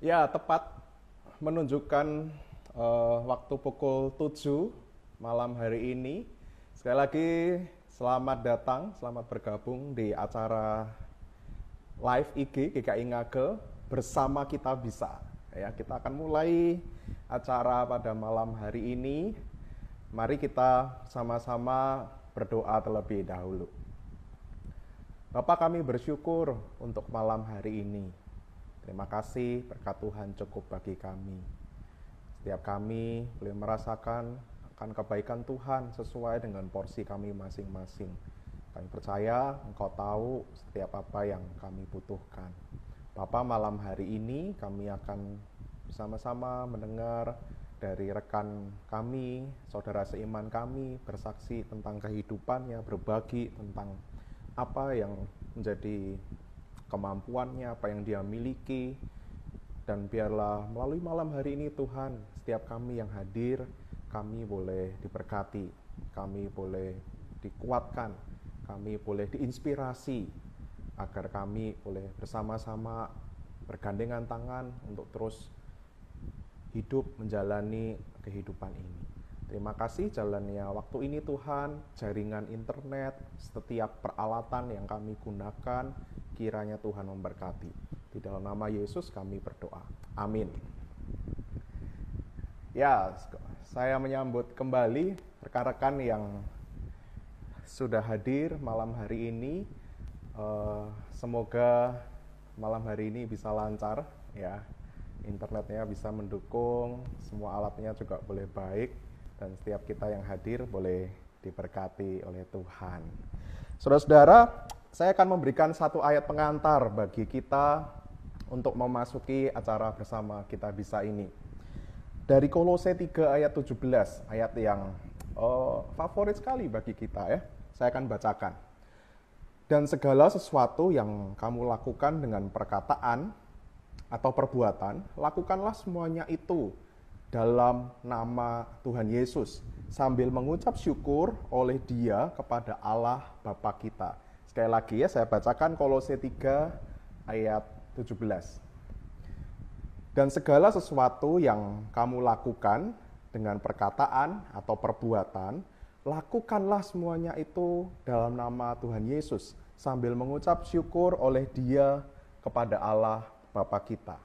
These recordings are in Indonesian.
Ya, tepat menunjukkan waktu pukul 7 malam hari ini. Sekali lagi selamat datang, selamat bergabung di acara live IG GKI Ngage bersama kita bisa. Ya, kita akan mulai acara pada malam hari ini. Mari kita sama-sama berdoa terlebih dahulu. Bapak, kami bersyukur untuk malam hari ini. Terima kasih berkat Tuhan cukup bagi kami. Setiap kami boleh merasakan akan kebaikan Tuhan sesuai dengan porsi kami masing-masing. Kami percaya Engkau tahu setiap apa yang kami butuhkan. Bapak, malam hari ini kami akan bersama-sama mendengar dari rekan kami, saudara seiman kami, bersaksi tentang kehidupannya, berbagi tentang apa yang menjadi kemampuannya, apa yang dia miliki. Dan biarlah melalui malam hari ini Tuhan, setiap kami yang hadir, kami boleh diberkati, kami boleh dikuatkan, kami boleh diinspirasi, agar kami boleh bersama-sama bergandengan tangan untuk terus hidup menjalani kehidupan ini. Terima kasih jalannya waktu ini Tuhan, jaringan internet, setiap peralatan yang kami gunakan, kiranya Tuhan memberkati. Di dalam nama Yesus kami berdoa. Amin. Ya, saya menyambut kembali rekan-rekan yang sudah hadir malam hari ini. Semoga malam hari ini bisa lancar, ya. Internetnya bisa mendukung, semua alatnya juga boleh baik, dan setiap kita yang hadir boleh diberkati oleh Tuhan. Saudara-saudara, saya akan memberikan satu ayat pengantar bagi kita untuk memasuki acara bersama kita bisa ini. Dari Kolose 3 ayat 17, ayat yang favorit sekali bagi kita ya. Saya akan bacakan. Dan segala sesuatu yang kamu lakukan dengan perkataan atau perbuatan, lakukanlah semuanya itu dalam nama Tuhan Yesus, sambil mengucap syukur oleh Dia kepada Allah Bapa kita. Sekali lagi ya, saya bacakan Kolose 3 ayat 17. Dan segala sesuatu yang kamu lakukan dengan perkataan atau perbuatan, lakukanlah semuanya itu dalam nama Tuhan Yesus, sambil mengucap syukur oleh Dia kepada Allah Bapa kita.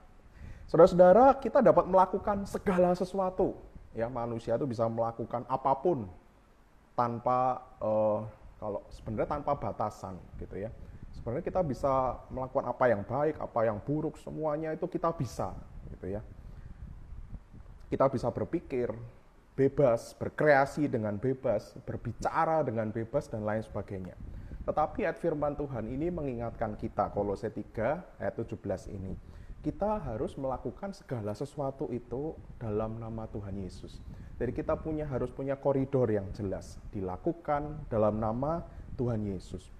Saudara-saudara, kita dapat melakukan segala sesuatu. Ya, manusia itu bisa melakukan apapun tanpa kalau sebenarnya tanpa batasan gitu ya. Sebenarnya kita bisa melakukan apa yang baik, apa yang buruk, semuanya itu kita bisa gitu ya. Kita bisa berpikir bebas, berkreasi dengan bebas, berbicara dengan bebas dan lain sebagainya. Tetapi ayat firman Tuhan ini mengingatkan kita, Kolose 3 ayat 17 ini. Kita harus melakukan segala sesuatu itu dalam nama Tuhan Yesus. Jadi kita harus punya koridor yang jelas, dilakukan dalam nama Tuhan Yesus.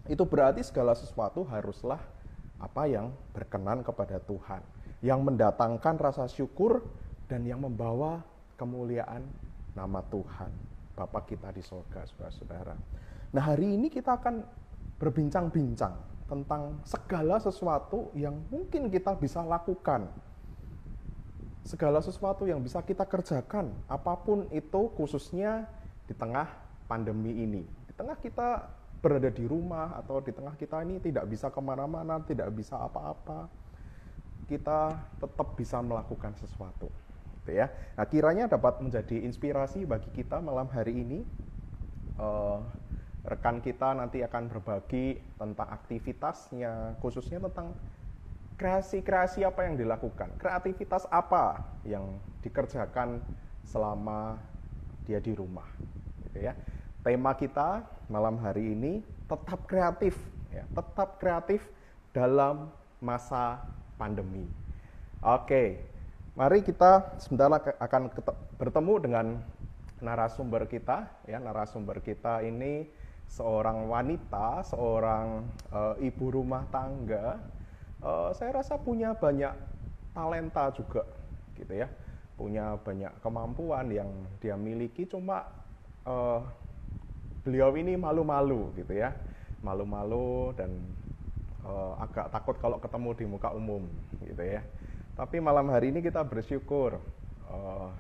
Itu berarti segala sesuatu haruslah apa yang berkenan kepada Tuhan, yang mendatangkan rasa syukur dan yang membawa kemuliaan nama Tuhan, Bapa kita di surga, saudara-saudara. Nah, hari ini kita akan berbincang-bincang tentang segala sesuatu yang mungkin kita bisa lakukan. Segala sesuatu yang bisa kita kerjakan, apapun itu, khususnya di tengah pandemi ini. Di tengah kita berada di rumah atau di tengah kita ini tidak bisa kemana-mana, tidak bisa apa-apa, kita tetap bisa melakukan sesuatu. Gitu ya. Nah, kiranya dapat menjadi inspirasi bagi kita malam hari ini. Rekan kita nanti akan berbagi tentang aktivitasnya, khususnya tentang kreasi-kreasi apa yang dilakukan, kreativitas apa yang dikerjakan selama dia di rumah. Gitu ya. Tema kita malam hari ini tetap kreatif, ya, tetap kreatif dalam masa pandemi. Oke, mari kita sebentar akan bertemu dengan narasumber kita. Ya, narasumber kita ini seorang wanita, seorang ibu rumah tangga. Saya rasa punya banyak talenta juga, gitu ya. Punya banyak kemampuan yang dia miliki, cuma beliau ini malu-malu, gitu ya. Malu-malu dan agak takut kalau ketemu di muka umum, gitu ya. Tapi malam hari ini kita bersyukur. eh,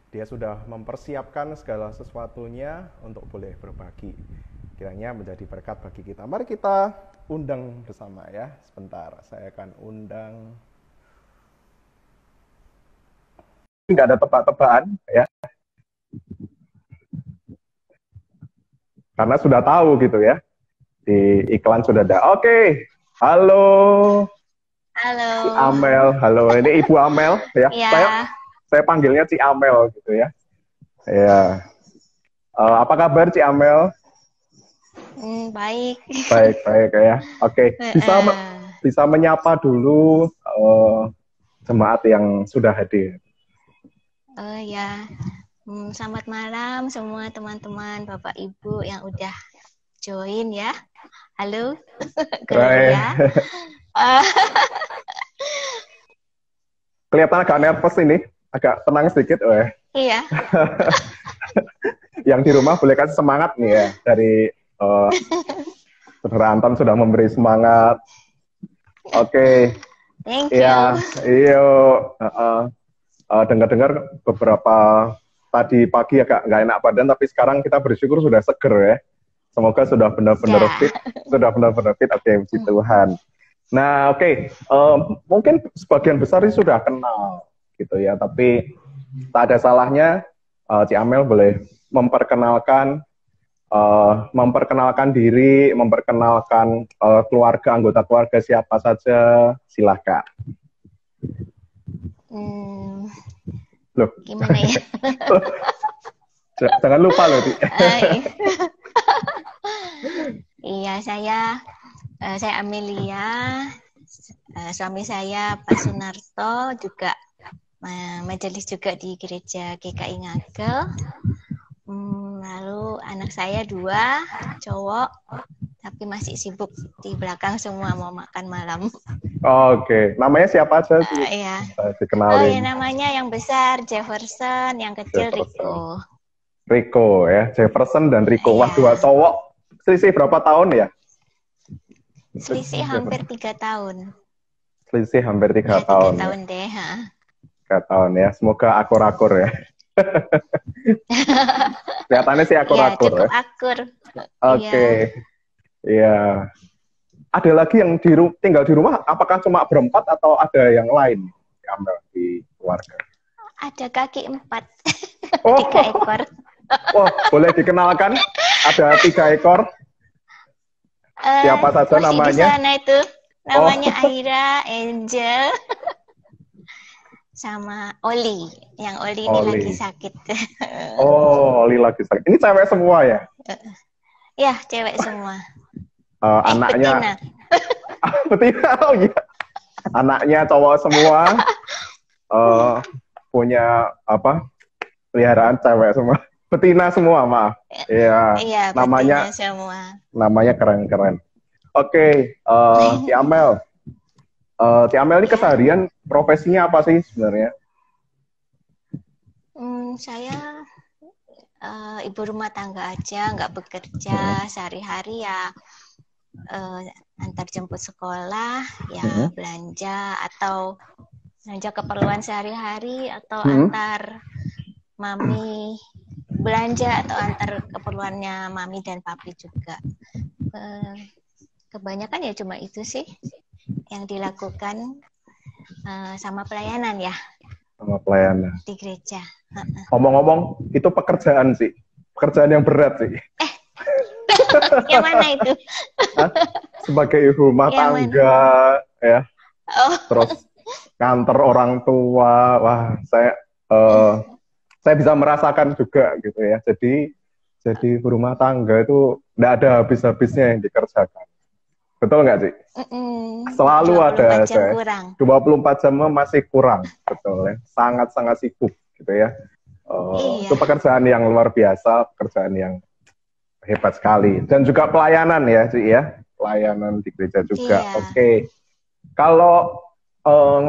Dia sudah mempersiapkan segala sesuatunya untuk boleh berbagi. Kiranya menjadi berkat bagi kita. Mari kita undang bersama ya. Sebentar, saya akan undang. Nggak ada tebak-tebakan ya. Karena sudah tahu gitu ya. Di iklan sudah ada. Oke, halo Halo. Ci Amel. Halo, ini Ibu Amel ya. Iya. Saya panggilnya Ci Amel gitu ya. Ya. Apa kabar Ci Amel? Baik. Baik ya. Oke, bisa menyapa dulu jemaat yang sudah hadir. Oh ya. Selamat malam semua teman-teman, Bapak Ibu yang udah join ya. Halo. Gloria. Kelihatan agak nervous ini, agak tenang sedikit, Iya. Yang di rumah boleh kasih semangat nih ya dari Saudara Anton sudah memberi semangat. Oke. Thank you. Ya, iyo. Dengar-dengar beberapa tadi pagi agak nggak enak badan, tapi sekarang kita bersyukur sudah seger ya. Semoga sudah benar-benar fit, sudah benar-benar fit. Oke, puji Tuhan. Nah, oke. Mungkin sebagian besar ini sudah kenal gitu ya, tapi tak ada salahnya Ci Amel boleh memperkenalkan diri, memperkenalkan keluarga, anggota keluarga siapa saja, silakan. Loh. Gimana ya? Jangan lupa loh, Ci. Iya, saya Amelia, suami saya Pak Sunarto, juga majelis juga di gereja GKI Ngagel. Lalu anak saya 2 cowok, tapi masih sibuk di belakang semua mau makan malam. Oke, namanya siapa aja? Iya. Dikenalin. Oh ya, namanya yang besar Jefferson, yang kecil Rico. Rico ya, Jefferson dan Rico. Wah, 2 cowok. Selisih berapa tahun ya? Selisih hampir 3 tahun. Selisih hampir 3 tahun. 3 tahun deh. 3 tahun ya. Semoga akur-akur ya. Kelihatannya sih akur-akur. Cukup akur. Oke. Iya. Ada lagi yang tinggal di rumah, apakah cuma berempat atau ada yang lain di keluarga? Ada kaki 4. Oh. 3 ekor. Wah, boleh dikenalkan? Ada 3 ekor. Siapa saja namanya? Di sana itu. Namanya Aira, Angel, sama Oli. Yang Oli ini lagi sakit. Oh, Oli lagi sakit. Ini cewek semua ya? Ya, cewek semua. Anaknya betina. Oh iya. Anaknya cowok semua. Punya peliharaan cewek semua. Betina semua, maaf. Iya, namanya semua. Namanya keren-keren. Oke, Ci Amel. Ci Amel ini keseharian profesinya apa sih sebenarnya? Saya ibu rumah tangga aja, nggak bekerja. Sehari-hari ya antar jemput sekolah, ya belanja atau belanja keperluan sehari-hari, atau antar mami belanja, atau antar keperluannya mami dan papi juga. Kebanyakan ya cuma itu sih yang dilakukan, sama pelayanan ya. Sama pelayanan. Di gereja. Ngomong-ngomong, itu pekerjaan sih. Pekerjaan yang berat sih. Yang mana itu? Sebagai ibu rumah tangga, ya. Terus kantor orang tua. Wah, saya bisa merasakan juga gitu ya. Jadi ibu rumah tangga itu nggak ada habis-habisnya yang dikerjakan. Betul nggak sih? Selalu ada. 24 jam masih kurang, betul ya. Sangat-sangat sibuk gitu ya. Itu pekerjaan yang luar biasa, pekerjaan yang hebat sekali. Dan juga pelayanan ya, Ci ya. Pelayanan di gereja juga. Oke. Kalau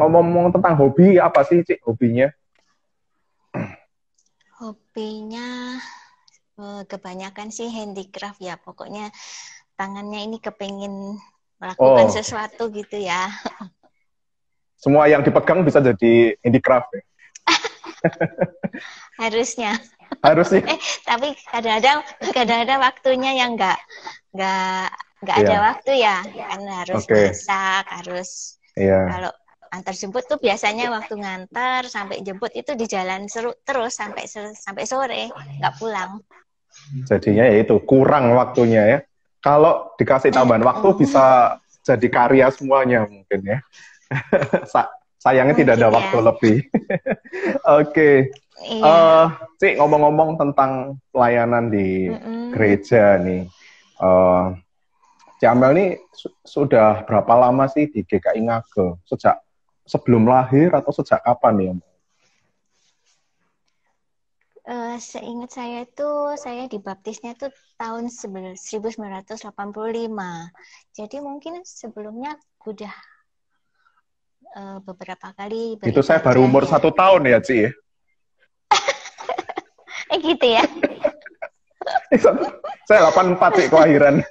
ngomong-ngomong tentang hobi, apa sih, Ci, hobinya? Hobinya kebanyakan sih handicraft ya. Pokoknya tangannya ini kepengen melakukan sesuatu gitu ya. semua yang dipegang bisa jadi handicraft ya? Harusnya. Harusnya. Tapi kadang-kadang waktunya yang nggak ada Iya. waktu ya, kan harus Oke. masak, harus Iya. kalau antar jemput tuh biasanya waktu ngantar sampai jemput itu di jalan terus sampai sore nggak pulang. Jadinya ya itu kurang waktunya ya. Kalau dikasih tambahan waktu bisa jadi karya semuanya mungkin ya. Sayangnya tidak ada Mungkin waktu ya. lebih. Oke. Iya. Cik, ngomong-ngomong tentang pelayanan di Mm-mm. gereja nih. Cik Amel nih sudah berapa lama sih di GKI Ngagel? Sejak sebelum lahir atau sejak kapan nih? Seingat saya itu saya dibaptisnya itu tahun 1985. Jadi mungkin sebelumnya udah beberapa kali Itu saya baru beribadah umur ya. 1 tahun ya, Ci. Gitu ya. Saya 84 Ci kelahiran.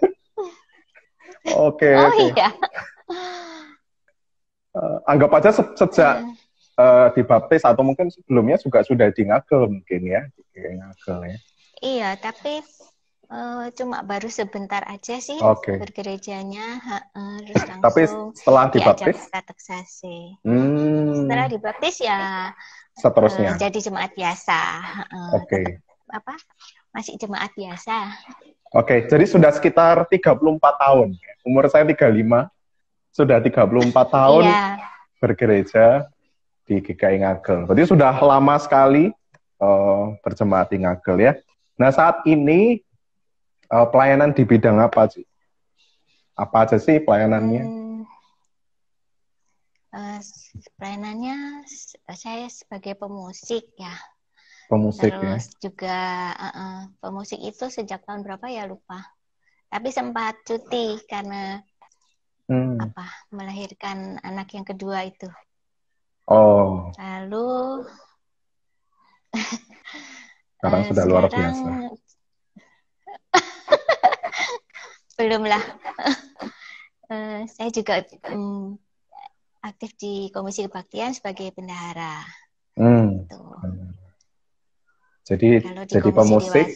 Oke. Oh iya. Anggap aja sejak dibaptis atau mungkin sebelumnya juga sudah di Ngagel mungkin ya, di Ngagel ya. Iya, tapi cuma baru sebentar aja sih bergerejanya, terus langsung tapi setelah dibaptis kateksasi. Setelah dibaptis ya seterusnya jadi jemaat biasa. Oke. Apa? Masih jemaat biasa. Oke, jadi sudah sekitar 34 tahun. Umur saya 35, sudah 34 tahun bergereja di GKI Ngagel. Berarti sudah lama sekali berjemaat di Ngagel ya. Nah, saat ini pelayanan di bidang apa sih? Apa aja sih pelayanannya? Pelayanannya saya sebagai pemusik ya. Pemusik. Terus juga pemusik itu sejak tahun berapa ya lupa. Tapi sempat cuti karena melahirkan anak yang kedua itu. Oh. Lalu sekarang sudah luar biasa. Belum lah. Saya juga aktif di Komisi Kebaktian sebagai bendahara. Jadi pemusik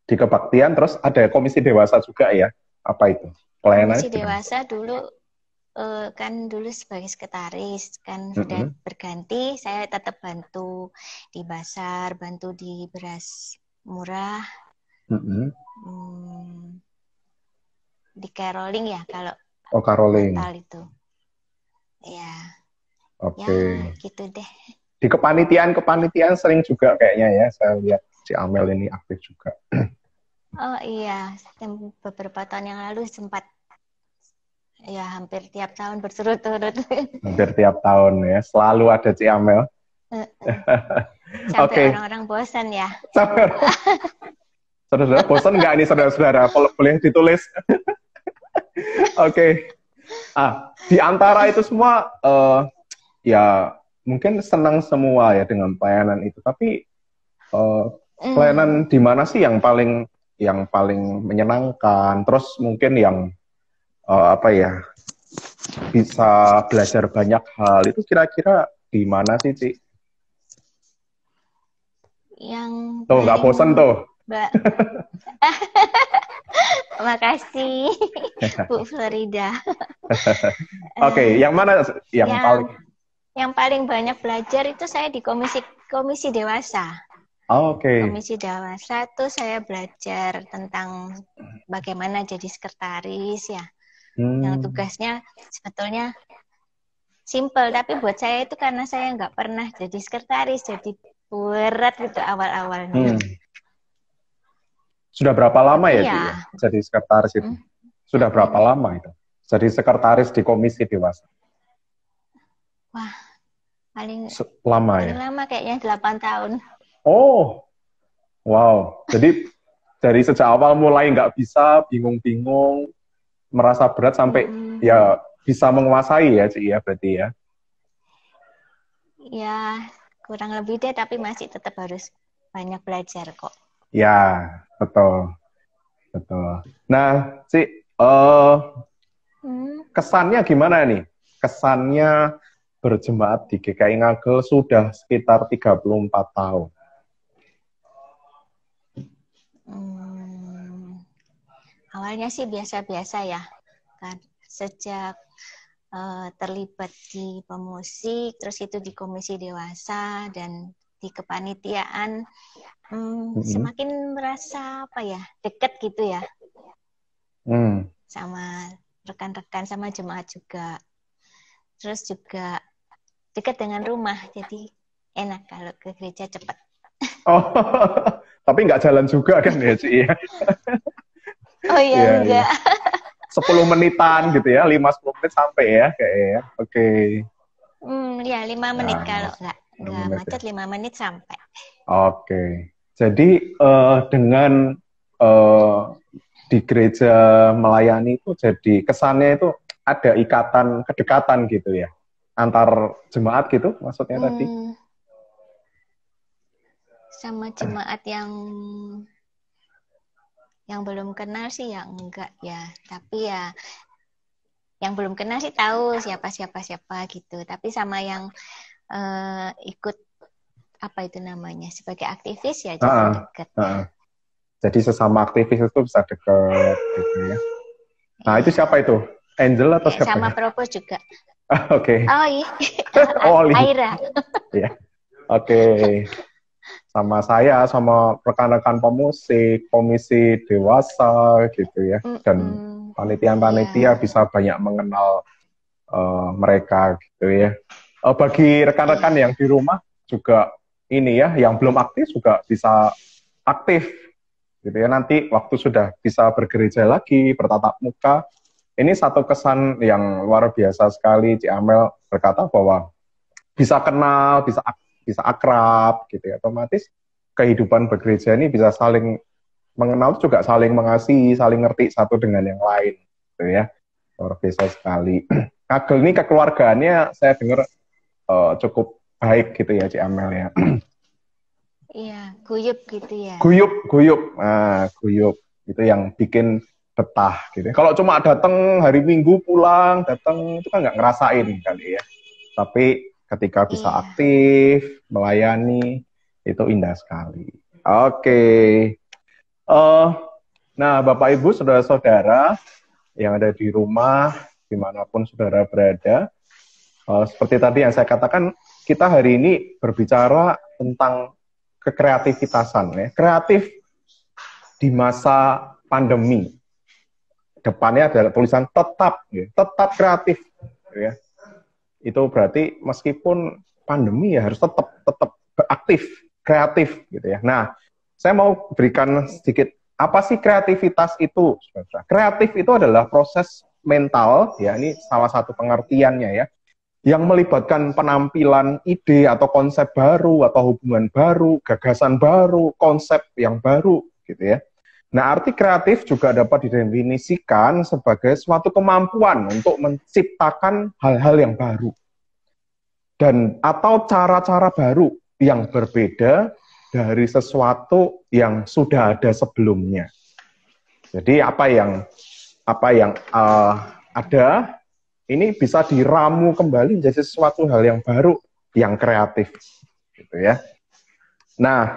di kebaktian, terus ada komisi dewasa juga ya? Apa itu? Pelayanan? Komisi dewasa dulu kan dulu sebagai sekretaris kan sudah berganti, saya tetap bantu di Basar, bantu di beras murah, di caroling ya kalau caroling Natal itu, ya. Oke. Ya, gitu deh. Di kepanitiaan sering juga kayaknya ya, saya lihat si Amel ini aktif juga. Oh iya, beberapa tahun yang lalu sempat ya hampir tiap tahun berturut-turut. Hampir tiap tahun ya, selalu ada Ci Amel. Sampai orang-orang bosan ya. Saudara-saudara bosan nggak ini saudara-saudara? Boleh ditulis. Oke. Di antara itu semua ya mungkin senang semua ya dengan pelayanan itu, tapi pelayanan di mana sih yang paling menyenangkan, terus mungkin yang bisa belajar banyak hal, itu kira-kira di mana sih, Ci? Yang tuh nggak bosan tuh. Makasih Bu Florida. Oke, yang mana yang paling banyak belajar itu saya di komisi dewasa. Komisi dewasa tuh saya belajar tentang bagaimana jadi sekretaris ya. Yang tugasnya sebetulnya simple, tapi buat saya itu karena saya nggak pernah jadi sekretaris, jadi berat gitu awal-awalnya. Sudah berapa lama ya jadi sekretaris itu? Sudah berapa lama itu? Jadi sekretaris di komisi dewasa? Wah, paling lama kayaknya 8 tahun. Oh, wow. Jadi dari sejak awal mulai nggak bisa, bingung-bingung, merasa berat sampai ya bisa menguasai ya, Ci, ya berarti ya? Ya, kurang lebih deh, tapi masih tetap harus banyak belajar kok. Ya, betul. Betul. Nah, Ci, kesannya gimana nih kesannya berjemaat di GKI Ngagel sudah sekitar 34 tahun. Awalnya sih biasa-biasa ya, kan sejak terlibat di pemusik, terus itu di komisi dewasa dan di kepanitiaan, semakin merasa apa ya, dekat gitu ya, sama rekan-rekan, sama jemaat juga, terus juga dekat dengan rumah, jadi enak kalau ke gereja cepat. Oh, tapi nggak jalan juga kan ya, Ci? Oh iya, ya, enggak. Ya. 10 menitan gitu ya, 5-10 menit sampai ya kayaknya. Oke. Ya 5 menit kalau nggak macet ya. 5 menit sampai. Oke. Jadi dengan di gereja melayani itu jadi kesannya itu ada ikatan kedekatan gitu ya antar jemaat gitu maksudnya tadi. Sama jemaat yang belum kenal sih ya enggak ya, tapi ya yang belum kenal sih tahu siapa gitu, tapi sama yang ikut apa itu namanya sebagai aktivis ya jadi dekat. Jadi sesama aktivis itu bisa dekat gitu ya. Nah itu siapa itu? Angel atau siapa? Sama Propos juga. Oke. Oh iya. Aira. Iya. Oke. Sama saya, sama rekan-rekan pemusik, komisi dewasa gitu ya, dan panitia-panitia bisa banyak mengenal mereka gitu ya. Bagi rekan-rekan yang di rumah juga ini ya, yang belum aktif juga bisa aktif gitu ya. Nanti waktu sudah bisa bergereja lagi, bertatap muka, ini satu kesan yang luar biasa sekali. Ci Amel berkata bahwa bisa kenal, bisa akrab gitu ya, otomatis kehidupan bergereja ini bisa saling mengenal, juga saling mengasihi, saling ngerti satu dengan yang lain gitu ya. Luar biasa sekali. Ngagel ini kekeluargaannya saya dengar cukup baik gitu ya, Ci Amel ya. Iya, guyup gitu ya. Guyup. Nah, guyup itu yang bikin betah gitu. Kalau cuma datang hari Minggu pulang, datang itu kan nggak ngerasain kali ya. Tapi ketika bisa aktif, melayani, itu indah sekali. Oke. Nah, Bapak Ibu, saudara-saudara yang ada di rumah, dimanapun saudara berada, seperti tadi yang saya katakan, kita hari ini berbicara tentang kekreativitasan. Ya. Kreatif di masa pandemi. Depannya adalah tulisan tetap, ya. Tetap kreatif. Ya. Itu berarti meskipun pandemi ya harus tetap aktif, kreatif gitu ya. Nah, saya mau berikan sedikit apa sih kreativitas itu, saudara. Kreatif itu adalah proses mental, ya ini salah satu pengertiannya ya, yang melibatkan penampilan ide atau konsep baru atau hubungan baru, gagasan baru, konsep yang baru gitu ya. Nah, arti kreatif juga dapat didefinisikan sebagai suatu kemampuan untuk menciptakan hal-hal yang baru dan atau cara-cara baru yang berbeda dari sesuatu yang sudah ada sebelumnya. Jadi apa yang ada ini bisa diramu kembali menjadi sesuatu hal yang baru yang kreatif, gitu ya. Nah,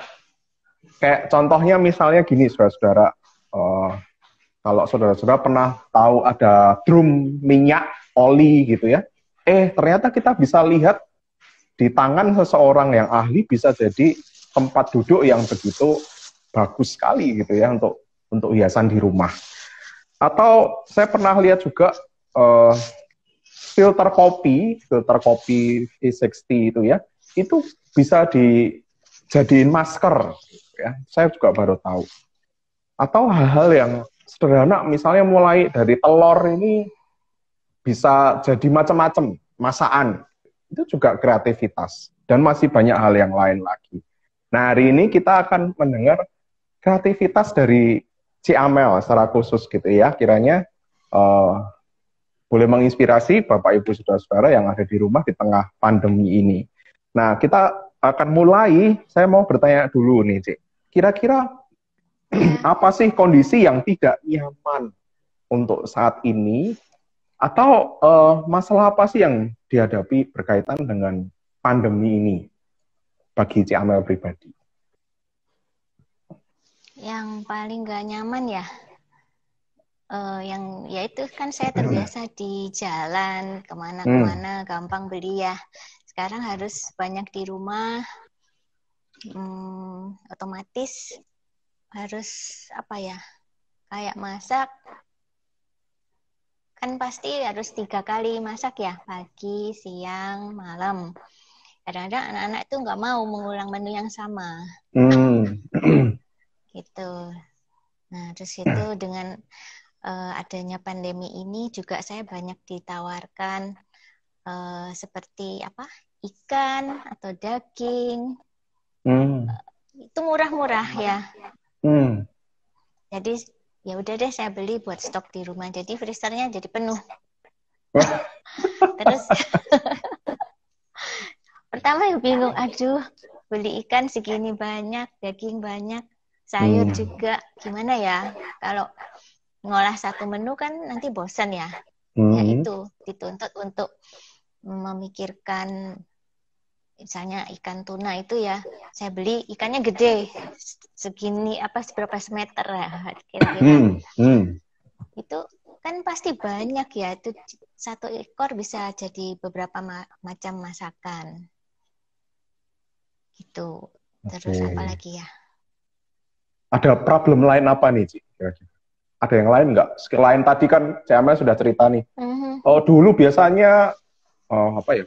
kayak contohnya misalnya gini, saudara-saudara, kalau saudara-saudara pernah tahu ada drum minyak oli gitu ya, ternyata kita bisa lihat di tangan seseorang yang ahli bisa jadi tempat duduk yang begitu bagus sekali gitu ya untuk hiasan di rumah. Atau saya pernah lihat juga filter kopi V60 itu ya, itu bisa dijadiin masker ya. Saya juga baru tahu. Atau hal-hal yang sederhana, misalnya mulai dari telur ini bisa jadi macam-macam masakan. Itu juga kreativitas dan masih banyak hal yang lain lagi. Nah, hari ini kita akan mendengar kreativitas dari Ci Amel secara khusus gitu ya. Kiranya boleh menginspirasi Bapak Ibu Saudara-saudara yang ada di rumah di tengah pandemi ini. Nah, kita akan mulai, saya mau bertanya dulu nih, Ci. Kira-kira apa sih kondisi yang tidak nyaman untuk saat ini Atau masalah apa sih yang dihadapi berkaitan dengan pandemi ini bagi Ci Amel pribadi? Yang paling gak nyaman ya, yang ya itu kan saya terbiasa di jalan kemana-kemana gampang beli ya. Sekarang harus banyak di rumah, otomatis harus apa ya, kayak masak kan pasti harus 3 kali masak ya, pagi, siang, malam. Kadang-kadang anak-anak itu nggak mau mengulang menu yang sama. Gitu. Nah, terus itu dengan adanya pandemi ini juga saya banyak ditawarkan seperti apa, ikan atau daging. Itu murah-murah ya. Jadi ya udah deh saya beli buat stok di rumah. Jadi freezernya jadi penuh. Terus pertama bingung, aduh beli ikan segini banyak, daging banyak, sayur juga, gimana ya? Kalau ngolah satu menu kan nanti bosan ya. Ya itu dituntut untuk memikirkan, misalnya ikan tuna itu ya, saya beli ikannya gede, segini seberapa meter ya kira-kira. Itu kan pasti banyak ya, itu satu ekor bisa jadi beberapa macam masakan. Gitu. Terus apa lagi ya? Ada problem lain apa nih, Ci? Ada yang lain nggak? Selain tadi kan Ci Amel sudah cerita nih. Dulu biasanya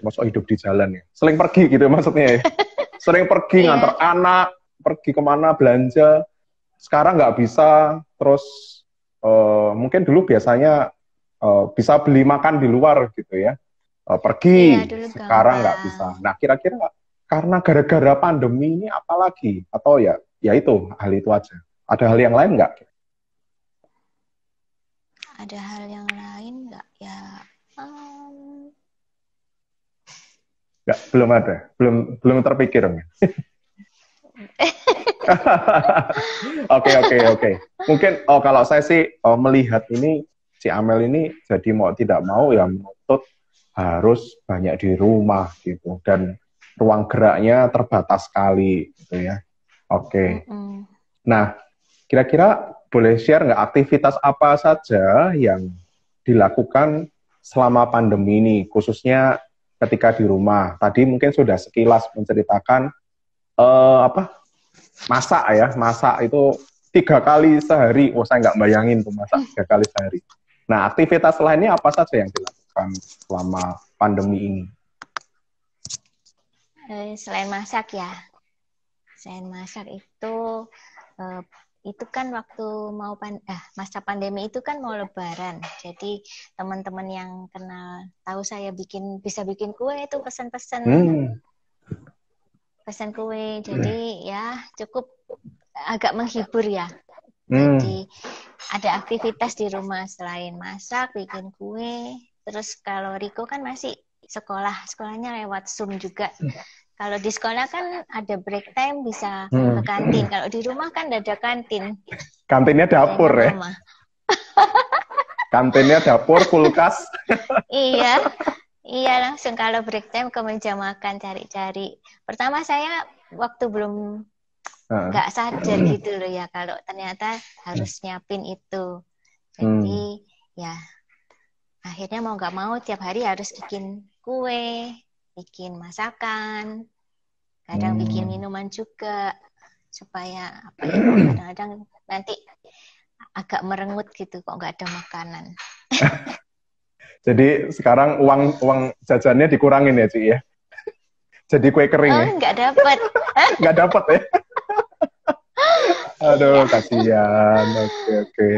masuk hidup di jalan ya. Sering pergi gitu maksudnya ya. Sering pergi ngantar anak, pergi kemana belanja. Sekarang nggak bisa. Terus mungkin dulu biasanya bisa beli makan di luar gitu ya. Pergi, sekarang nggak bisa. Nah, kira-kira karena gara-gara pandemi ini apa lagi? Atau ya itu, hal itu aja. Ada hal yang lain nggak? Ada hal yang lain nggak ya? Nggak, belum ada, belum terpikir. Oke. Mungkin kalau saya sih melihat ini Ci Amel ini jadi mau tidak mau ya menuntut harus banyak di rumah gitu, dan ruang geraknya terbatas sekali gitu ya. Oke. Nah, kira-kira boleh share nggak aktivitas apa saja yang dilakukan selama pandemi ini, khususnya ketika di rumah? Tadi mungkin sudah sekilas menceritakan masak itu 3 kali sehari. Saya nggak bayangin tuh masak 3 kali sehari. Nah, aktivitas lainnya apa saja yang dilakukan selama pandemi ini? Selain masak ya, itu kan waktu masa pandemi itu kan mau Lebaran. Jadi teman-teman yang kenal tahu saya bisa bikin kue itu pesan kue. Jadi ya cukup agak menghibur ya. Jadi ada aktivitas di rumah selain masak, bikin kue. Terus kalau Riko kan masih sekolahnya lewat Zoom juga. Kalau di sekolah kan ada break time bisa ke kantin. Kalau di rumah kan ada kantin. Kantinnya dapur ya? Kantinnya dapur, kulkas. Iya langsung kalau break time ke meja makan cari-cari. Pertama saya waktu belum nggak sadar gitu loh ya kalau ternyata harus nyiapin itu. Jadi ya akhirnya mau nggak mau tiap hari harus bikin kue, bikin masakan, kadang bikin minuman juga supaya kadang-kadang nanti agak merengut gitu kok nggak ada makanan. Jadi sekarang uang jajannya dikurangin ya, Ci ya? Jadi kue kering ya? Nggak dapat. Nggak dapat ya? Aduh, kasihan. Oke.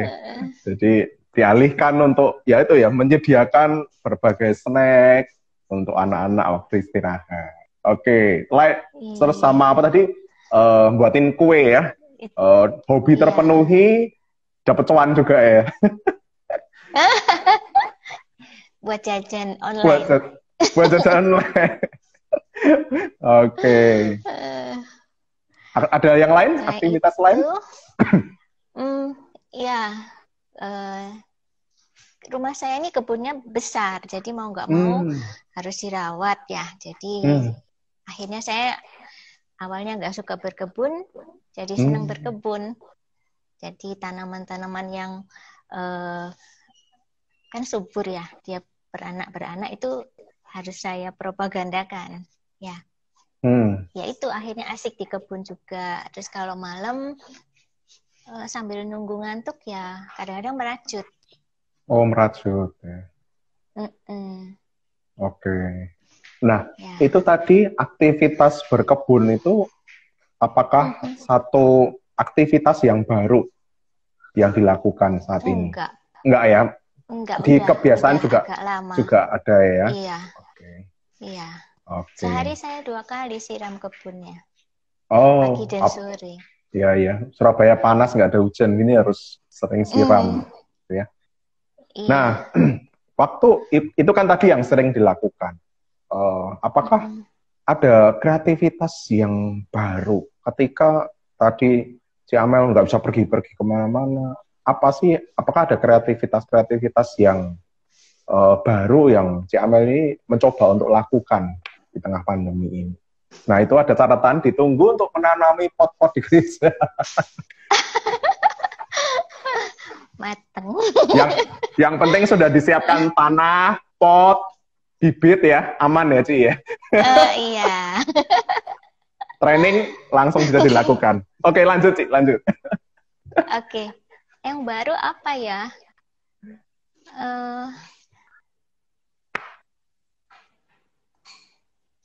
Jadi dialihkan untuk menyediakan berbagai snack untuk anak-anak waktu istirahat. Oke. Terus sama apa tadi? Buatin kue ya. Hobi terpenuhi, dapat cuan juga ya. Buat jajan online. Buat jajan online. Oke. Ada yang lain? Aktivitas lain? rumah saya ini kebunnya besar, jadi mau nggak mau harus dirawat ya. Jadi akhirnya saya awalnya nggak suka berkebun, jadi senang berkebun. Jadi tanaman-tanaman yang kan subur ya, dia beranak itu harus saya propagandakan ya. Ya itu akhirnya asik di kebun juga. Terus kalau malam sambil nunggu ngantuk ya kadang-kadang merajut. Oh, merajut ya. Oke. Nah, itu tadi aktivitas berkebun itu apakah satu aktivitas yang baru yang dilakukan saat ini? Enggak ya? Enggak, di kebiasaan juga ada ya? Iya. Iya. Sehari saya 2 kali siram kebunnya. Pagi dan sore. Iya. Surabaya panas, nggak ada hujan, gini harus sering siram. Ya. Iya. Nah, waktu itu kan tadi yang sering dilakukan. Apakah ada kreativitas yang baru ketika tadi si Amel nggak bisa pergi-pergi kemana-mana? Apakah ada kreativitas yang baru yang si Amel ini mencoba untuk lakukan di tengah pandemi ini? Nah, itu ada catatan ditunggu untuk menanami pot-pot di gereja. Mateng. Yang penting sudah disiapkan tanah, pot, bibit ya, aman ya, Ci ya? Iya. Training langsung bisa dilakukan. Oke, lanjut, Ci, lanjut. Oke. Yang baru apa ya?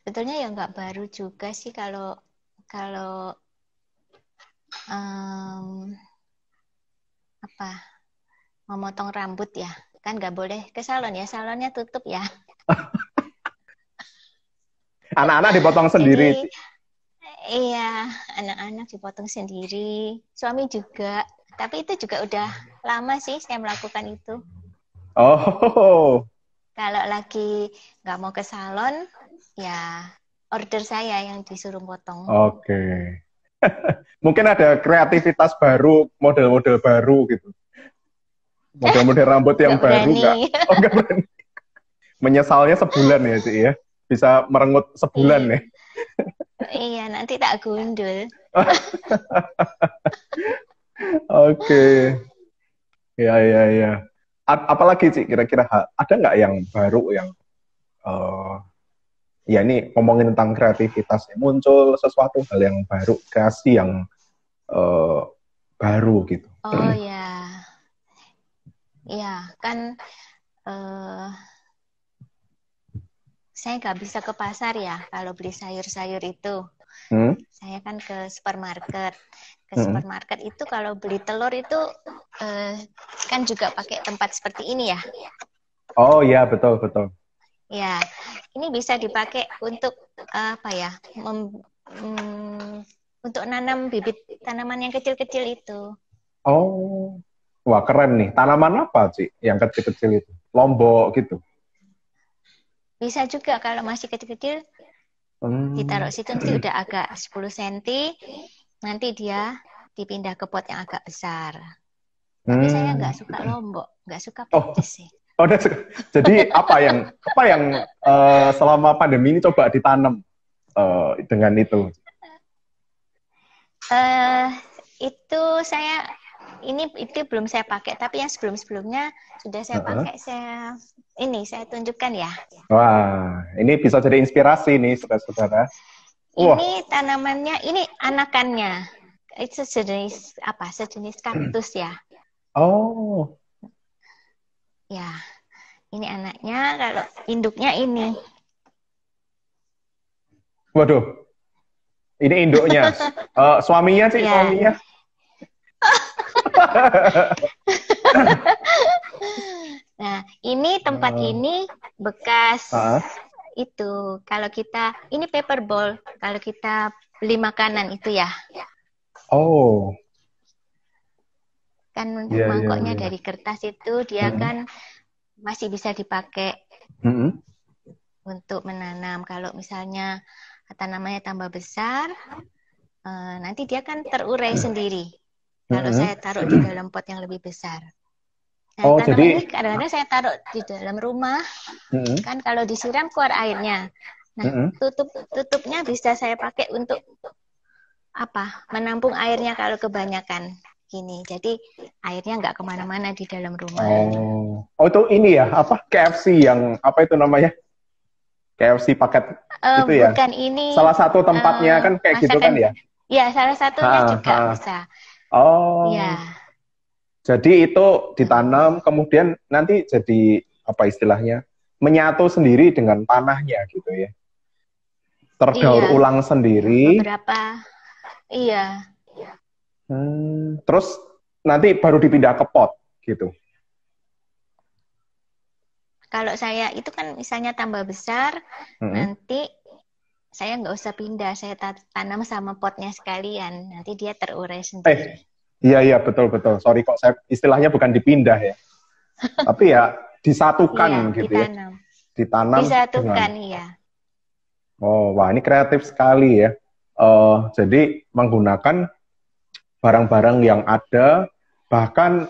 Sebetulnya ya nggak baru juga sih kalau memotong rambut ya. Kan nggak boleh ke salon ya, salonnya tutup ya. Anak-anak dipotong sendiri. Iya, anak-anak dipotong sendiri. Suami juga. Tapi itu juga udah lama sih saya melakukan itu. Oh. Kalau lagi nggak mau ke salon, ya order saya yang disuruh potong. Oke. Mungkin ada kreativitas baru, model-model baru gitu. Model-model rambut yang baru nggak berani. Menyesalnya sebulan ya, Ci ya. Bisa merengut sebulan ya. Iya, nanti tak gundul. Oke. Ya. Apalagi Ci, kira-kira ada nggak yang baru yang ya ini ngomongin tentang kreativitas, muncul sesuatu hal yang baru, kreasi yang baru gitu. Oh ya. Ya, kan saya nggak bisa ke pasar ya kalau beli sayur-sayur itu. Saya kan ke supermarket. Supermarket itu kalau beli telur itu kan juga pakai tempat seperti ini ya. Oh ya, betul. Ya, ini bisa dipakai untuk untuk nanam bibit tanaman yang kecil-kecil itu. Oh, wah keren nih. Tanaman apa sih yang kecil-kecil itu? Lombok gitu? Bisa juga kalau masih kecil-kecil, ditaruh situ nanti udah agak 10 cm, nanti dia dipindah ke pot yang agak besar. Tapi saya nggak suka lombok, nggak suka pedes sih. Oh, jadi apa yang selama pandemi ini coba ditanam dengan itu? Itu itu belum saya pakai, tapi yang sebelum-sebelumnya sudah saya pakai. Saya tunjukkan ya. Wah, ini bisa jadi inspirasi nih, saudara-saudara. Ini tanamannya, ini anakannya. Itu sejenis kaktus ya. Oh. Ya, ini anaknya. Kalau induknya ini. Waduh, ini induknya. Suaminya sih, ya. Suaminya. Nah, ini tempat ini bekas itu. Kalau kita, ini paper bowl. Kalau kita beli makanan itu ya. Oh. Kan mangkoknya dari kertas itu, dia kan masih bisa dipakai untuk menanam. Kalau misalnya tanamannya tambah besar, nanti dia kan terurai sendiri. Kalau saya taruh di dalam pot yang lebih besar. Nah, tanaman ini kadang-kadang saya taruh di dalam rumah, kan kalau disiram keluar airnya. Nah, tutupnya bisa saya pakai untuk menampung airnya kalau kebanyakan gini. Jadi airnya nggak kemana-mana di dalam rumah. Oh itu ini ya, KFC yang apa itu namanya? KFC paket itu ya? Bukan ini. Salah satu tempatnya kan kayak gitu kan ya? Ya, salah satunya juga bisa. Oh. Ya. Jadi itu ditanam, kemudian nanti jadi apa istilahnya? Menyatu sendiri dengan tanahnya gitu ya. Terdaur ulang sendiri. Beberapa. Iya. Terus nanti baru dipindah ke pot gitu. Kalau saya itu kan misalnya tambah besar, nanti saya nggak usah pindah, saya tanam sama potnya sekalian, nanti dia terurai sendiri. Iya betul. Sorry kok saya istilahnya bukan dipindah ya, tapi ya disatukan gitu ditanam. Ya. Ditanam. Disatukan iya. Oh wah ini kreatif sekali ya. Jadi menggunakan barang-barang yang ada, bahkan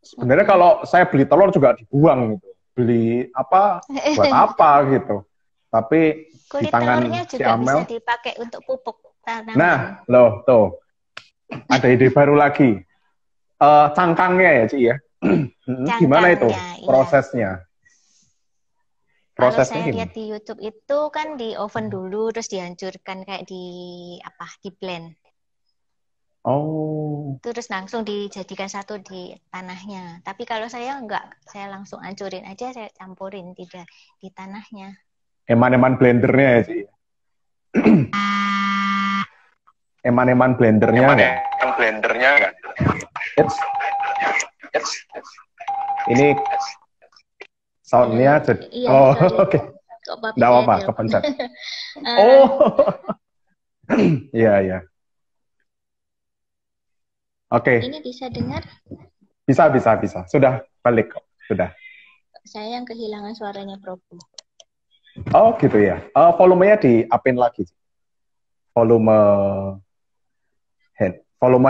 sebenarnya kalau saya beli telur juga dibuang gitu, beli apa buat apa gitu. Tapi kulit di tangan telurnya juga si Amel bisa dipakai untuk pupuk tanaman. Nah, loh tuh ada ide baru lagi. Cangkangnya ya, Ci ya. Gimana itu prosesnya? Kalau saya lihat di YouTube itu kan di oven dulu, terus dihancurkan kayak di blend. Oh. Terus langsung dijadikan satu di tanahnya. Tapi kalau saya enggak, saya langsung hancurin aja, saya campurin tidak di tanahnya. Eman-eman blendernya ya, Ci. Eman-eman blendernya enggak? Blendernya enggak? Ini soundnya jadi. Iya, oh, oke. Enggak apa-apa, kepencet. Oh. Iya. Oke. Ini bisa dengar? Bisa. Sudah balik kok. Sudah. Saya yang kehilangan suaranya Probo. Oh gitu ya. Volumenya di-upin lagi. Volume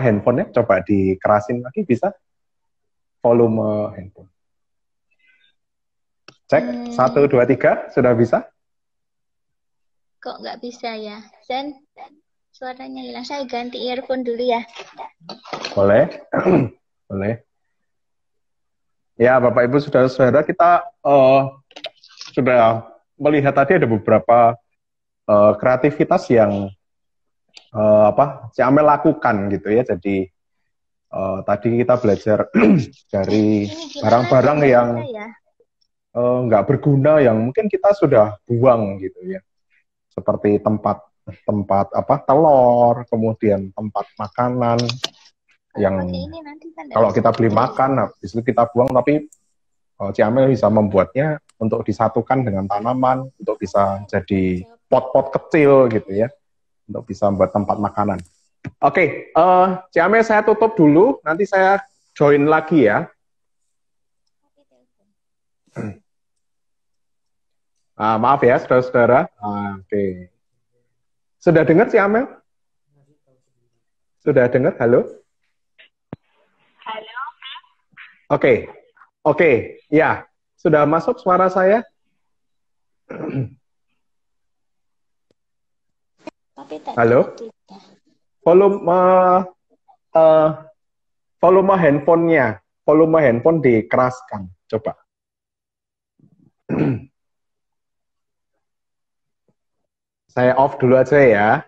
handphonenya coba dikerasin lagi, bisa? Volume handphone. Cek, 1, 2, 3, sudah bisa? Kok nggak bisa ya? Zen, suaranya hilang. Saya ganti earphone dulu ya. Boleh. Boleh. Ya, Bapak Ibu Saudara-saudara, kita sudah melihat tadi ada beberapa kreativitas yang si Amel lakukan gitu ya. Jadi tadi kita belajar dari barang-barang yang nggak berguna yang mungkin kita sudah buang gitu ya, seperti tempat telur, kemudian tempat makanan yang kalau kita beli makan, habis itu kita buang, tapi Ciamel bisa membuatnya untuk disatukan dengan tanaman, untuk bisa jadi pot-pot kecil gitu ya, untuk bisa membuat tempat makanan. Oke, Ciamel saya tutup dulu, nanti saya join lagi ya. Maaf ya, saudara-saudara. Oke. Sudah dengar Ciamel? Sudah dengar? Halo? Halo. Oke. Ya, sudah masuk suara saya? Halo? Volume handphonenya, volume handphone dikeraskan. Coba. Saya off dulu aja ya.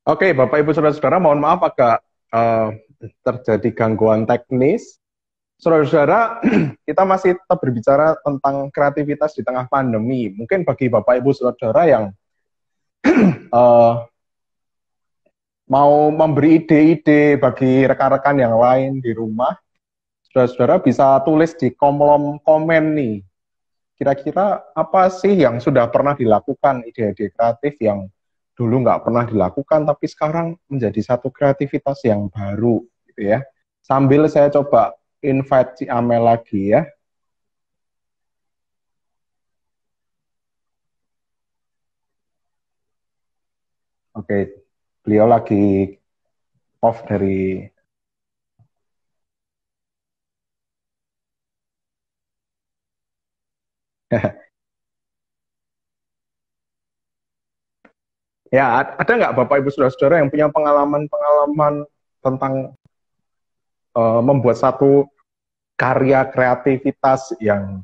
Oke, Bapak Ibu Saudara-saudara, mohon maaf agak terjadi gangguan teknis. Saudara-saudara, kita masih tetap berbicara tentang kreativitas di tengah pandemi. Mungkin bagi Bapak Ibu Saudara yang mau memberi ide-ide bagi rekan-rekan yang lain di rumah, saudara-saudara bisa tulis di kolom komen nih. Kira-kira apa sih yang sudah pernah dilakukan, ide-ide kreatif yang dulu nggak pernah dilakukan, tapi sekarang menjadi satu kreativitas yang baru, gitu ya. Sambil saya coba invite si Amel lagi ya. Oke, beliau lagi off dari ya, ada nggak Bapak Ibu Saudara-saudara yang punya pengalaman-pengalaman tentang membuat satu karya kreativitas yang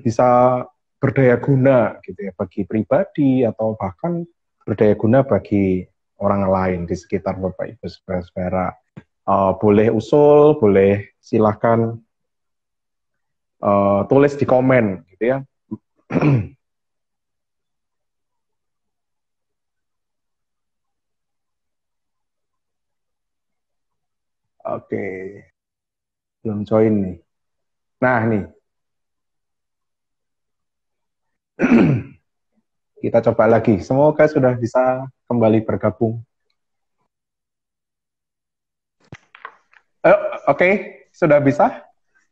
bisa berdaya guna gitu ya bagi pribadi atau bahkan berdaya guna bagi orang lain di sekitar Bapak Ibu Saudara. Boleh usul, boleh silahkan tulis di komen gitu ya. Oke, belum join nih. Nah nih, kita coba lagi. Semoga sudah bisa kembali bergabung. Oke, sudah bisa?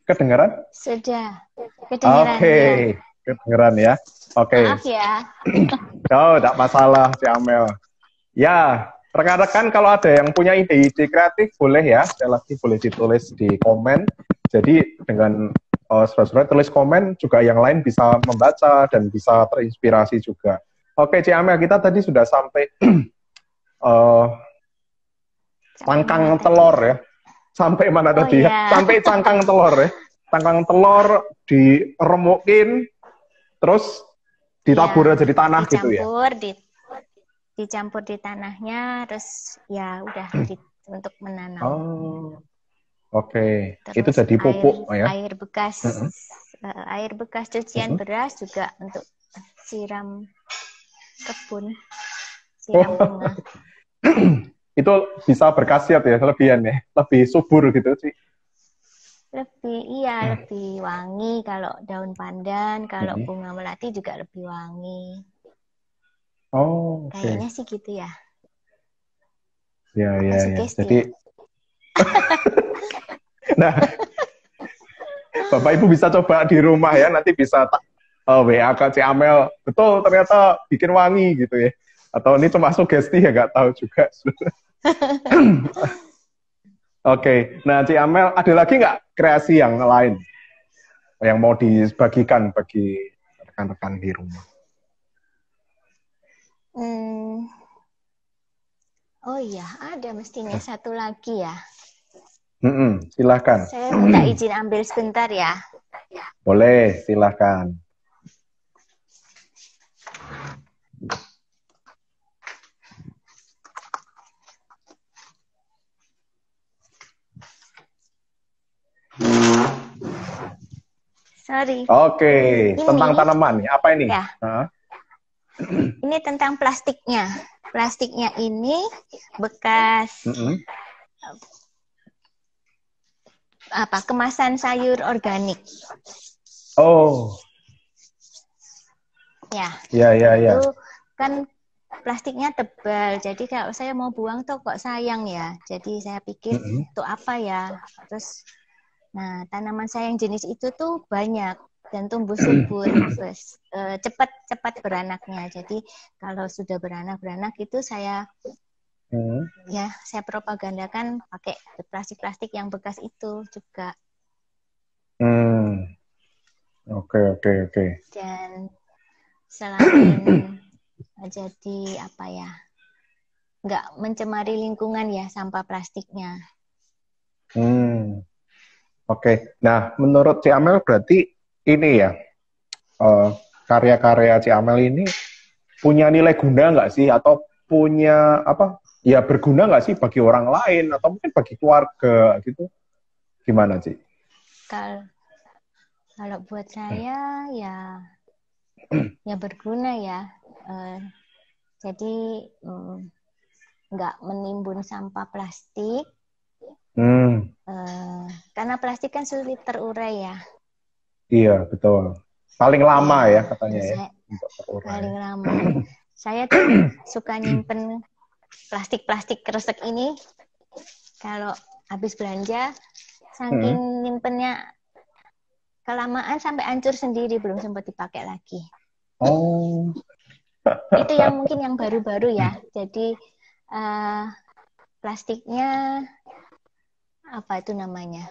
Kedengaran? Sudah. Kedengaran. Oke, ya. Kedengaran ya. Oke. Maaf ya. Oh, tidak masalah, Si Amel. Ya, rekan-rekan kalau ada yang punya ide-ide kreatif, boleh ya. Sekali lagi boleh ditulis di komen. Jadi dengan saudara-saudara tulis komen, juga yang lain bisa membaca dan bisa terinspirasi juga. Oke, Ci Amel, kita tadi sudah sampai cangkang telur ya. Sampai mana tadi ya? Sampai cangkang telur ya. Cangkang telur diremukin, terus ditabur aja di tanah gitu ya? Dicampur di tanahnya, terus ya udah untuk menanam. Oh, oke. Itu jadi pupuk ya? Air bekas, air bekas cucian beras juga untuk siram kebun, siram bunga. Itu bisa berkhasiat ya, kelebihan ya, lebih subur gitu sih. Lebih wangi kalau daun pandan, kalau bunga melati juga lebih wangi. Oh, kayaknya sih gitu ya. Ya. Jadi, nah, Bapak Ibu bisa coba di rumah ya, nanti bisa WA ke Ci Amel, betul ternyata bikin wangi gitu ya. Atau ini cuma sugesti ya, nggak tahu juga. Oke, nah Ci Amel, ada lagi nggak kreasi yang lain yang mau dibagikan bagi rekan-rekan di rumah? Oh iya, ada mestinya satu lagi ya. Silahkan. Saya minta izin ambil sebentar ya. Boleh, silahkan. Sorry. Oke, tentang tanaman nih. Apa ini? Ya. Ini tentang plastiknya. Plastiknya ini bekas kemasan sayur organik. Oh. Ya. Itu kan plastiknya tebal. Jadi kalau saya mau buang tuh kok sayang ya. Jadi saya pikir untuk apa ya? Terus tanaman saya yang jenis itu tuh banyak dan tumbuh subur, cepat beranaknya. Jadi kalau sudah beranak itu saya saya propagandakan pakai plastik yang bekas itu juga. Oke. Dan selain jadi nggak mencemari lingkungan ya sampah plastiknya. Oke. Nah, menurut Ci Amel berarti ini ya, karya-karya Ci Amel ini punya nilai guna nggak sih? Atau punya berguna nggak sih bagi orang lain? Atau mungkin bagi keluarga gitu? Gimana, Ci? Kalau buat saya ya berguna ya. Jadi nggak menimbun sampah plastik. Karena plastik kan sulit terurai ya. Iya, betul. Paling lama ya katanya ya. Paling lama. Saya tuh suka nyimpen plastik-plastik kresek ini. Kalau habis belanja, saking nyimpennya kelamaan sampai hancur sendiri, belum sempat dipakai lagi. Oh, Itu yang mungkin yang baru-baru ya. Jadi plastiknya apa itu namanya?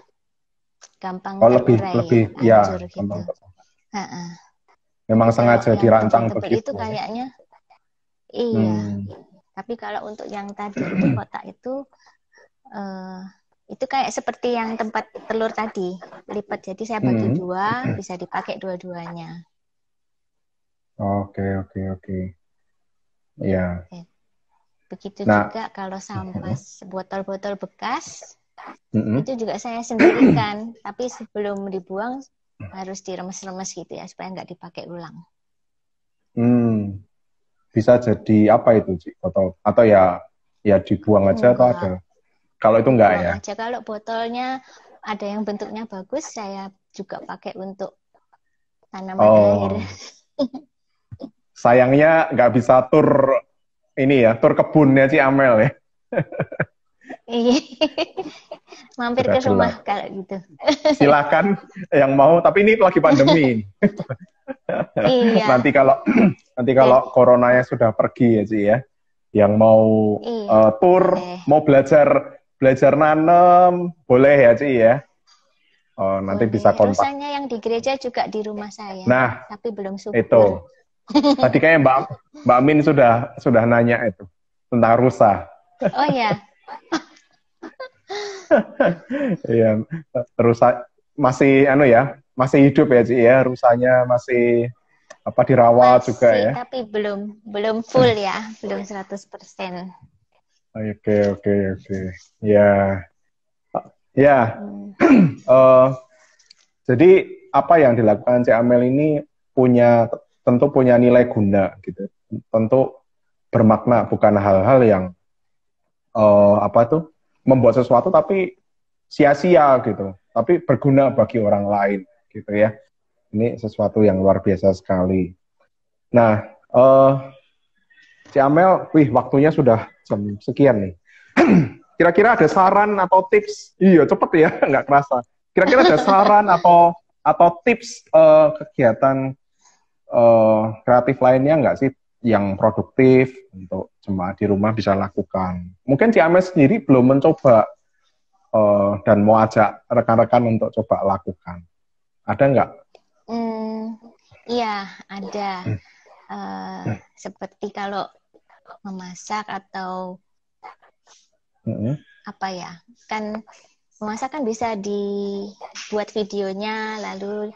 Gampang terurai, hancur gitu. Memang tapi sengaja dirancang begitu. Itu ya? kayaknya iya. Tapi kalau untuk yang tadi itu kotak itu kayak seperti yang tempat telur tadi, lipat. Jadi saya bagi dua, bisa dipakai dua-duanya. Oke. Iya. Begitu juga kalau sampah botol-botol bekas, itu juga saya sendirikan. Tapi sebelum dibuang harus diremes-remes gitu ya, supaya nggak dipakai ulang. Bisa jadi apa itu, Ci, botol? Atau ya dibuang aja atau ada? Kalau itu enggak ya? Aja. Kalau botolnya ada yang bentuknya bagus, saya juga pakai untuk tanaman air. Sayangnya nggak bisa tur kebunnya Ci Amel ya. Mampir ke rumah kalau gitu. Silakan yang mau, tapi ini lagi pandemi. Iya. Nanti kalau coronanya sudah pergi ya Ci ya, yang mau tur, mau belajar nanam, boleh ya Ci ya. Nanti bisa kontak. Rusanya yang di gereja juga di rumah saya. Nah, tapi belum subur. Itu. Tadi kayaknya Mbak Min sudah nanya itu tentang rusa. Oh ya. Iya, rusa masih masih hidup ya Ci ya, rusanya masih dirawat juga ya. Tapi belum full ya, belum 100%. Oke. Ya. Jadi apa yang dilakukan Ci Amel ini tentu punya nilai guna gitu. Tentu bermakna, bukan hal-hal yang membuat sesuatu tapi sia-sia gitu. Tapi berguna bagi orang lain gitu ya. Ini sesuatu yang luar biasa sekali. Nah, Ci Amel, waktunya sudah jam sekian nih. Kira-kira ada saran atau tips? Iya, cepet ya, nggak kerasa. Kira-kira ada saran atau tips kegiatan kreatif lainnya nggak sih yang produktif untuk jemaat di rumah bisa lakukan? Mungkin Ci Amel sendiri belum mencoba dan mau ajak rekan-rekan untuk coba lakukan. Ada nggak? Iya, ada. Seperti kalau memasak atau kan memasak kan bisa dibuat videonya lalu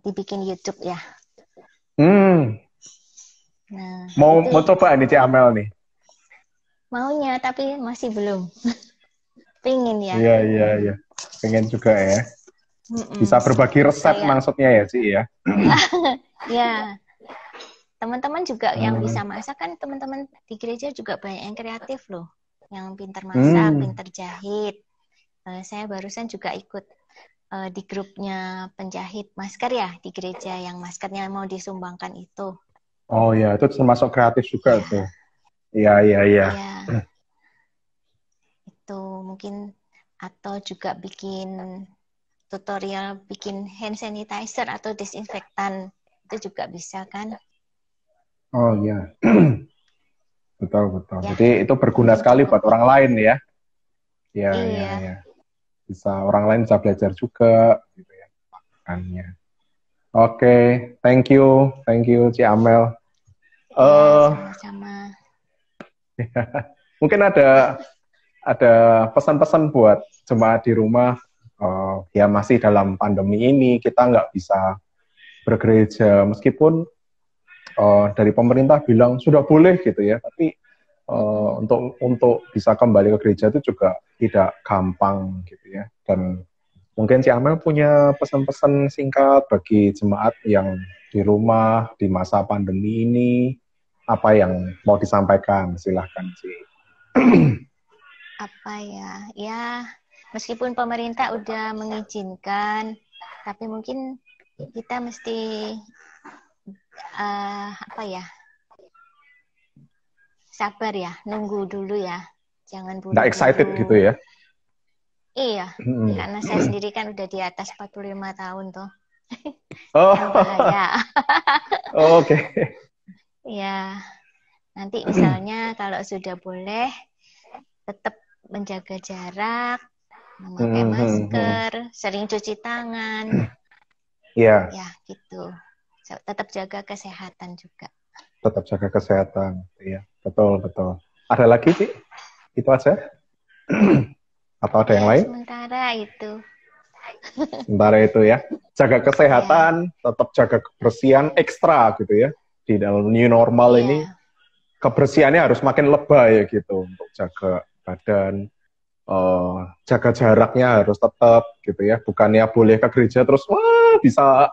dibikin YouTube ya. Nah, mau coba ini Ci Amel nih. Maunya tapi masih belum. Pengen ya. Iya. Pengen juga ya. Bisa berbagi resep maksudnya ya Ci ya. Ya. Teman-teman juga yang bisa masak kan, teman-teman di gereja juga banyak yang kreatif loh, yang pintar masak, pintar jahit. Saya barusan juga ikut di grupnya penjahit masker ya di gereja, yang maskernya mau disumbangkan itu. Oh ya, itu termasuk kreatif juga tuh. Iya. Itu mungkin, atau juga bikin tutorial bikin hand sanitizer atau disinfektan, itu juga bisa kan? Oh iya, betul. Ya. Jadi itu berguna sekali buat orang lain ya. Iya. Bisa orang lain bisa belajar juga, gitu ya. Makanya. Oke, thank you Ci Amel. Sama-sama. Mungkin ada pesan-pesan buat jemaat di rumah. Ya masih dalam pandemi ini kita nggak bisa bergereja, meskipun dari pemerintah bilang sudah boleh gitu ya, tapi untuk bisa kembali ke gereja itu juga tidak gampang gitu ya. Dan mungkin Ci Amel punya pesan-pesan singkat bagi jemaat yang di rumah di masa pandemi ini, apa yang mau disampaikan? Silahkan Ci. Apa ya, meskipun pemerintah udah mengizinkan, tapi mungkin kita mesti sabar ya, nunggu dulu ya, jangan buru-buru. Nggak excited gitu ya? Iya, karena saya sendiri kan udah di atas 45 tahun tuh. Oh, yang bahaya. oke. Ya, nanti misalnya kalau sudah boleh tetap menjaga jarak, memakai masker, sering cuci tangan. Iya. Ya, gitu. Tetap jaga kesehatan juga. Tetap jaga kesehatan. Iya, betul, betul. Ada lagi, Ci? Itu aja? Atau ada yang Ya, lain? sementara itu. Sementara itu ya. Jaga Ya, kesehatan, tetap jaga kebersihan ekstra gitu ya. Di dalam new normal ini, iya. kebersihannya harus makin lebay ya gitu. Untuk jaga badan, jaga jaraknya harus tetap gitu ya. Bukannya boleh ke gereja terus, wah bisa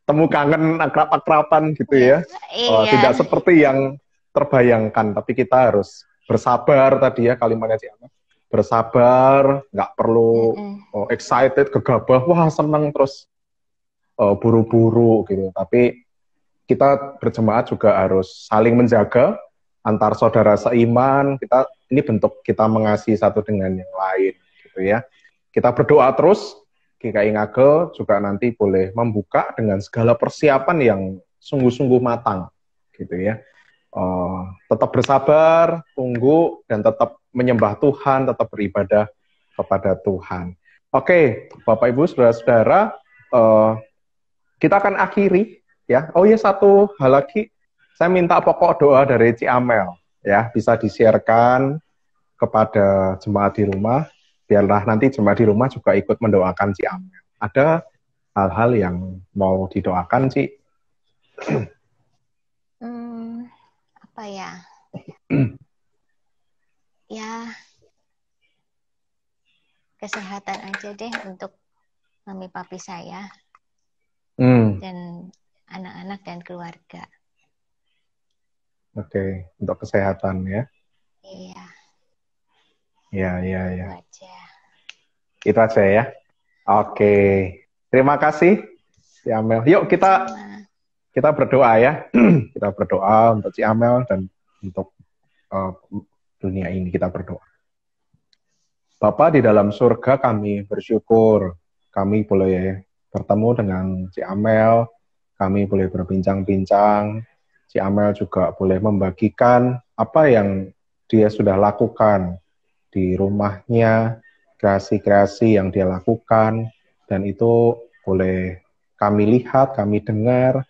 temu kangen akrab-akraban gitu Iya, ya. iya. Tidak seperti yang terbayangkan, tapi kita harus bersabar tadi ya kalimatnya Ci Ana. Bersabar, nggak perlu excited, gegabah, wah seneng terus buru-buru gitu. Tapi kita berjemaat juga harus saling menjaga antar saudara seiman. Ini bentuk kita mengasihi satu dengan yang lain gitu ya. Kita berdoa terus. GKI Ngage juga nanti boleh membuka dengan segala persiapan yang sungguh-sungguh matang gitu ya. Tetap bersabar, tunggu, dan tetap menyembah Tuhan, tetap beribadah kepada Tuhan. Oke, Bapak Ibu, saudara-saudara, kita akan akhiri ya. Oh iya, satu hal lagi, saya minta pokok doa dari Ci Amel ya, bisa di-sharekan kepada jemaat di rumah, biarlah nanti jemaat di rumah juga ikut mendoakan Ci Amel. Ada hal-hal yang mau didoakan, Ci? Apa ya? Ya, kesehatan aja deh untuk mami papi saya dan anak-anak dan keluarga. Oke, untuk kesehatan ya. Iya. Iya, iya, iya. Itu aja. Itu aja ya. Oke. Terima kasih, Ci Amel. Yuk kita berdoa ya. Kita berdoa untuk Ci Amel dan untuk dunia ini kita berdoa. Bapa di dalam surga, kami bersyukur kami boleh bertemu dengan Ci Amel, kami boleh berbincang-bincang. Ci Amel juga boleh membagikan apa yang dia sudah lakukan di rumahnya, kreasi-kreasi yang dia lakukan, dan itu boleh kami lihat, kami dengar,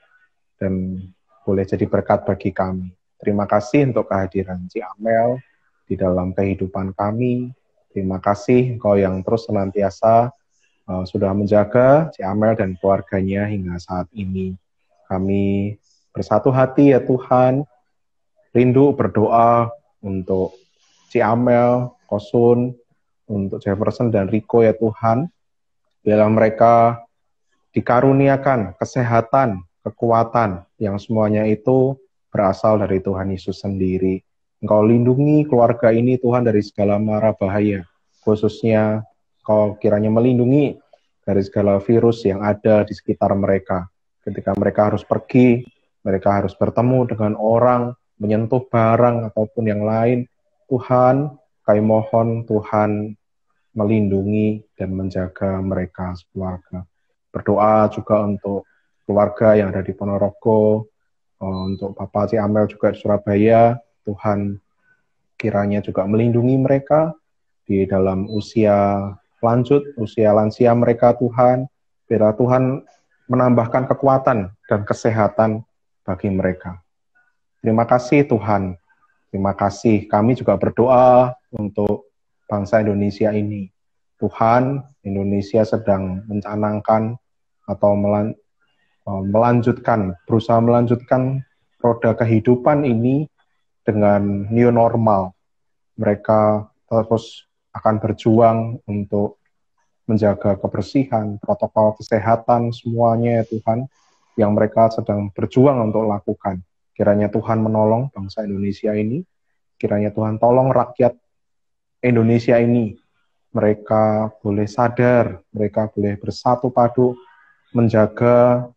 dan boleh jadi berkat bagi kami. Terima kasih untuk kehadiran Ci Amel di dalam kehidupan kami. Terima kasih Engkau yang terus senantiasa sudah menjaga Ci Amel dan keluarganya hingga saat ini. Kami bersatu hati ya Tuhan, rindu berdoa untuk Ci Amel, Kosun, untuk Jefferson dan Rico ya Tuhan. Biarlah mereka dikaruniakan kesehatan, kekuatan yang semuanya itu berasal dari Tuhan Yesus sendiri. Engkau lindungi keluarga ini Tuhan dari segala mara bahaya, khususnya Engkau kiranya melindungi dari segala virus yang ada di sekitar mereka. Ketika mereka harus pergi, mereka harus bertemu dengan orang, menyentuh barang ataupun yang lain, Tuhan, kami mohon Tuhan melindungi dan menjaga mereka sekeluarga. Berdoa juga untuk keluarga yang ada di Ponorogo, untuk Bapak Ci Amel juga di Surabaya, Tuhan kiranya juga melindungi mereka di dalam usia lanjut, usia lansia mereka Tuhan, biar Tuhan menambahkan kekuatan dan kesehatan bagi mereka. Terima kasih Tuhan, terima kasih. Kami juga berdoa untuk bangsa Indonesia ini. Tuhan, Indonesia sedang mencanangkan atau berusaha melanjutkan roda kehidupan ini dengan new normal. Mereka terus akan berjuang untuk menjaga kebersihan, protokol kesehatan semuanya ya Tuhan, yang mereka sedang berjuang untuk lakukan. Kiranya Tuhan menolong bangsa Indonesia ini, kiranya Tuhan tolong rakyat Indonesia ini, mereka boleh sadar, mereka boleh bersatu padu, menjaga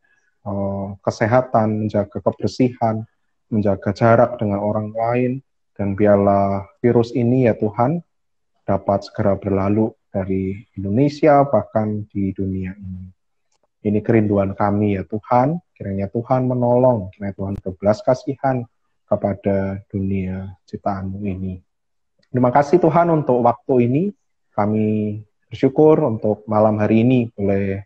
kesehatan, menjaga kebersihan, menjaga jarak dengan orang lain, dan biarlah virus ini ya Tuhan dapat segera berlalu dari Indonesia bahkan di dunia ini. Ini kerinduan kami ya Tuhan, kiranya Tuhan menolong, kiranya Tuhan berbelas kasihan kepada dunia ciptaan-Mu ini. Terima kasih Tuhan untuk waktu ini, kami bersyukur untuk malam hari ini boleh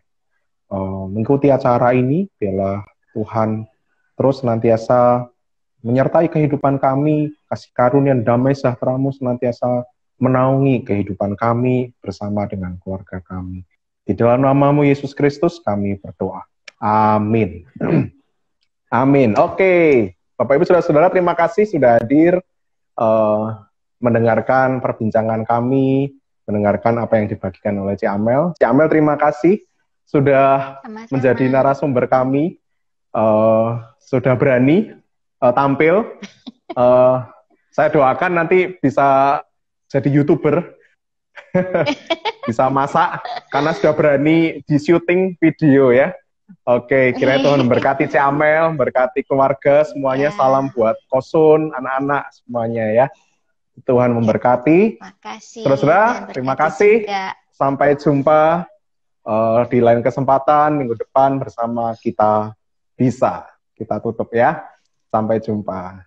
mengikuti acara ini, biarlah Tuhan terus senantiasa menyertai kehidupan kami, kasih karunia dan damai sejahtera-Mu senantiasa menaungi kehidupan kami bersama dengan keluarga kami. Di dalam nama-Mu Yesus Kristus kami berdoa. Amin. Amin. Oke, Bapak Ibu Saudara-saudara, terima kasih sudah hadir mendengarkan perbincangan kami, mendengarkan apa yang dibagikan oleh Cik Amel. Cik Amel, terima kasih sudah Sama-sama. menjadi narasumber kami, sudah berani tampil. Saya doakan nanti bisa jadi YouTuber. Bisa masak, karena sudah berani di syuting video ya. Oke, kiranya Tuhan memberkati Cik Amel, memberkati keluarga semuanya. Salam buat Kosun, anak-anak semuanya ya. Tuhan memberkati. Makasih. Saudara, terima kasih. Juga. Sampai jumpa di lain kesempatan minggu depan bersama Kita Bisa. Kita tutup ya. Sampai jumpa.